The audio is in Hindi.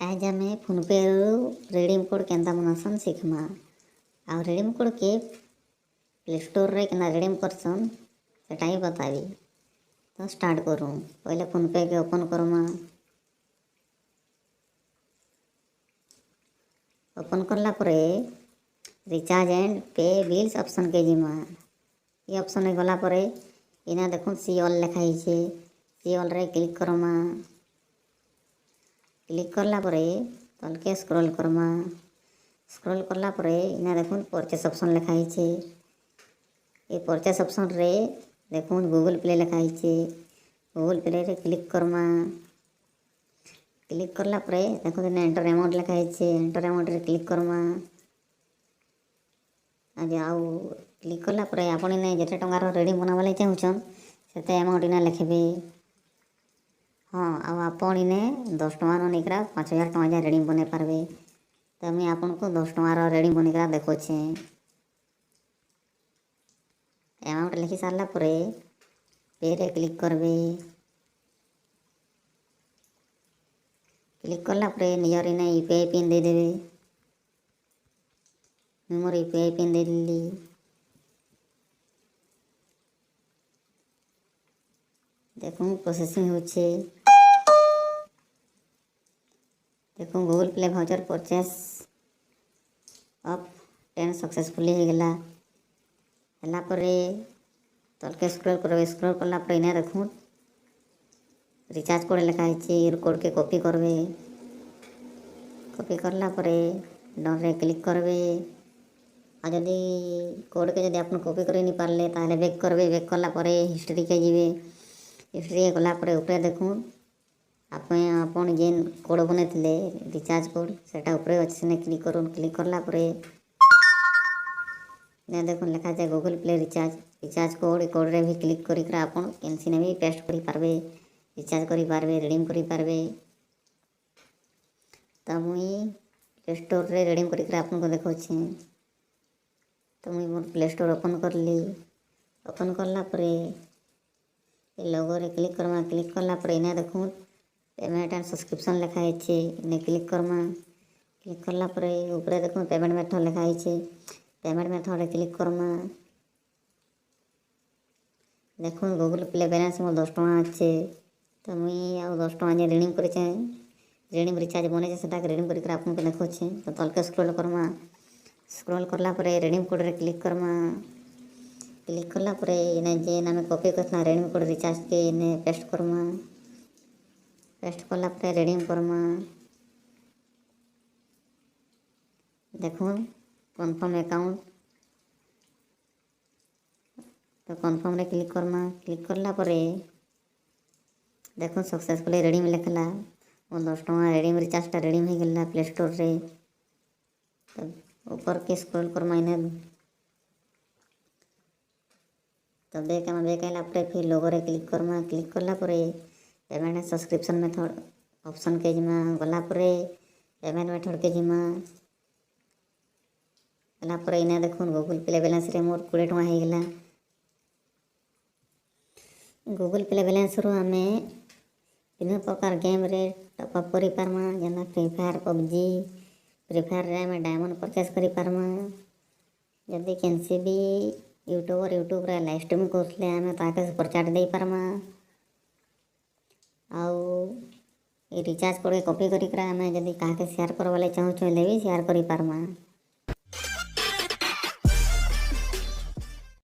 आज आम फोनपे रिडीम कोड केन्ता बनासन शिखमा। आ रिडीम कोड के प्ले स्टोर रे केना रिडीम करसन सेटा ही बताबी। तो स्टार्ट करूँ। पहले फोनपे के ओपन करमा। ओपन करला परे रिचार्ज एंड पे बिल्स ऑप्शन के जिमा। ये ऑप्शन में गला परे इना देखो सी ऑल लिखा ही सी ऑल रे क्लिक करमा। क्लिक करला परे तलके स्क्रॉल करमा। स्क्रॉल करला परे इना देखो परचेस ऑप्शन लिखा ही ये परचेस ऑप्शन रे देखो गूगल प्ले लिखा ही गूगल प्ले रे क्लिक करमा। क्लिक करला परे देखो एंटर अमाउंट लिखा ही एंटर अमाउंट रे क्लिक करमा। आज आउ क्लिक करला परे आपण इने जेते टंगार रिडीम बनावा लई चाहुछन सेते अमाउंट इना लिखबे। हाँ अब आपण इने 10 टंकार निकरा 5000 टंका रिडीम बने पारबे। तो मैं आपन को 10 टंकार रिडीम बनिकरा देखोछे। अमाउंट लिखि सारला परे पे रे क्लिक करबे। क्लिक करला परे नियर इने यूपीआई पिन दे देबे। मोर यूपीआई पिन दे देली। देखो प्रोसेसिंग होछे। देखो Google play voucher purchase of 10 successfully हो गला। हला परे तलके स्क्रॉल करबे। स्क्रॉल करला परे इने देखो रिचार्ज कोड लिखा है। कोड के कॉपी करबे। कॉपी करला परे डन रे क्लिक करबे। आ जदी कोड के जदी आपन कॉपी करि नहीं पारले ताले बैक करबे। बैक करला परे हिस्ट्री के जिवे। हिस्ट्री गला परे ऊपर देखो आपन जेन कोड बनेथिले रिचार्ज कोड सेटा ऊपर अछि सेने क्लिक करूँ। क्लिक करला परे ने देखो लिखा है Google play recharge code. Code रे भी क्लिक करी करा आपन केनसी ने भी पेस्ट करी पारबे। रिचार्ज करी पारबे रिडीम करी पारबे। तो मुई प्ले स्टोर रे रिडीम करी करा आपन को देखोछे। तो मुई मोर प्ले स्टोर ओपन करली। ओपन करला परे लोगो रे क्लिक करमा। क्लिक करला परे इने देखो पेमेंट एंड सब्सक्रिप्शन लिखा है इने क्लिक करमा। क्लिक करला परे ऊपर देखो पेमेंट मेथड लिखा है पेमेंट मेथड रे क्लिक करमा। देखो गूगल प्ले बैलेंस मोर 10 टका अच्छे। तो मुई आ 10 टका जे रिडीम करिछे रिडीम रिचार्ज बने सेटा रिडीम करी करा आपन को देखोछे। तो तलके स्क्रॉल करमा। स्क्रॉल करला परे रिडीम कोड रे क्लिक करमा। क्लिक करला परे इने जे नामे कॉपी करथना रिडीम कोड रिचार्ज के इने पेस्ट करमा। पेस्ट करला परे रिडीम करमा। देखो कन्फर्म अकाउंट। तो कन्फर्म रे क्लिक करमा। क्लिक करला परे देखो सक्सेसफुली रिडीम लिखला। वो 10 टका रिडीम रिचार्ज रिडीम हो गला प्ले स्टोर रे। तो ऊपर के स्क्रॉल करमा इने। तो बैक आइला परे फिर लोगो रे क्लिक करमा। क्लिक करला परे payment and subscription method option के जिमा गला परे पेमेंट मेथड के जिमा गला परे इने देखो गूगल प्ले बैलेंस रे मोर 20 टका हो गला। गूगल प्ले बैलेंस रो आमे विभिन्न प्रकार गेम रे टॉप अप करि पारमा। जेना free fire PUBG. Free fire रे आमे डायमंड परचेस करि पारमा। जदि केनसी भी यूट्यूब रे लाइव स्ट्रीम करथले आमे ताके प्रचार दे पारमा। आउ रिचार्ज कोड कॉपी करी करा आमे जदि काहे शेयर करबा ले चाहू ले भी शेयर करि पारमा।